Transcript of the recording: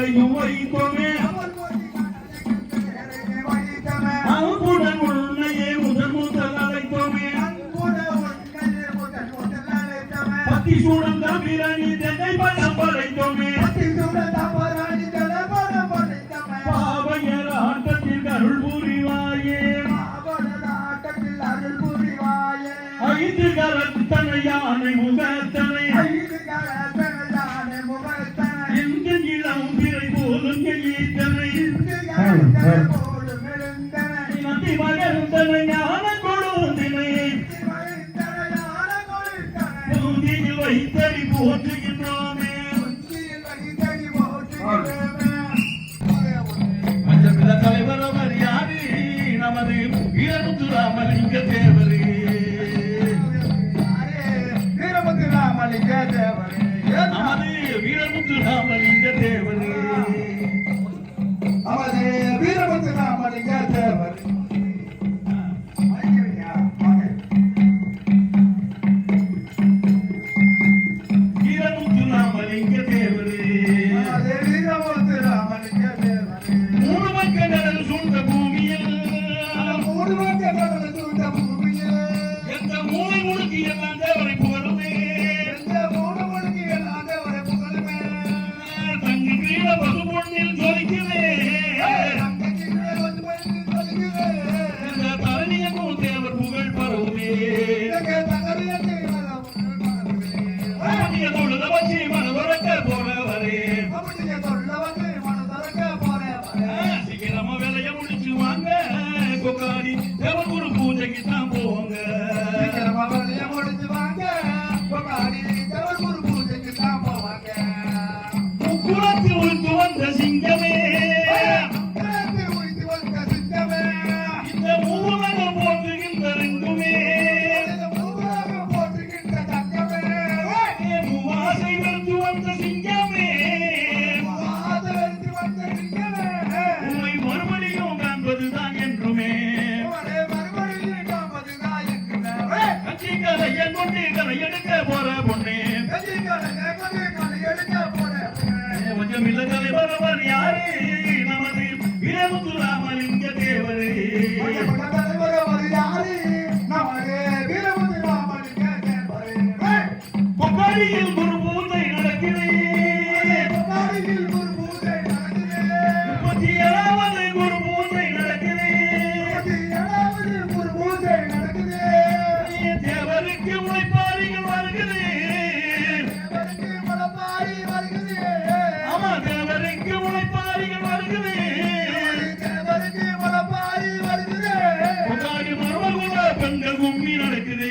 கட்டளையும் வைத்தோமே அன்புடன் உன்னையே முதல் முதல் அழைத்தோமே பத்தி சூடந்த பிரணி தென்னை படம் படைத்தோமே பாவையர் ஆட்டத்தில் அருள் புரிவாயே ஐந்து கரத்தனை யானை முகத்தனை எந்த இளம் திரை போலும் ஈத்தனை நந்தி மகந்தனை ஞான கொடுந்தனை பூந்தியில் வைத்தடி போற்றுகின்றோமே பஞ்சமில்ல தலைவர் அவர் யாரு நமது வீரமுத்துராமலிங்க தேவரே வீரமுத்துராமலிங்க தேவரே நமது வீரமுத்துராமலிங்க தேவரே நமது வீரமுத்துராமலிங்க தேவரே வீரமுத்துராமலிங்க தேவரே வீரமுத்துராமலிங்க தேவரே மூணு மக்கள் சூழ்ந்த பூமியில் எந்த மூளை முழுக்கி எல்லாம் தேவரை புகழுமே தங்கு கீழ பசுமொன்னில் ஜொலிக்குமே இந்த தரணியமும் தேவர் புகழ் பரவுமே தொழுத வச்சு மனதுறக்க போறவரே சீக்கிரமா வேலைய முடிச்சு வாங்க கொக்காடி தேவர் குரு பூஜைக்கு தான் போவாங்க முக்குளத்தில் உழுத்து வந்த சிங்கமே இந்த மூலகம் போற்றுகின்ற ரெண்டுமே மூவாசை வெறுத்து வந்த சிங்கமே உண்மை மறுபடியும் காண்பதுதான் என்றுமே கட்சிக்கலையன் கொண்டு கலை எடுக்க போற பொண்ணே கொஞ்சம் இல்ல தலைவர் யாரு நமது வீரமுத்துராமலிங்க தேவரே பொக்காடியில் குரு பூஜை நடக்குது 37வது குரு பூஜை நடக்குது தேவருக்கு உழைப்பாரிகள் வருகிறது ஆமா தேவருக்கு உழைப்பாரிகள் வருகிறது பொக்காடி மர்மகுல பெண்கள் கும்மி நடக்குது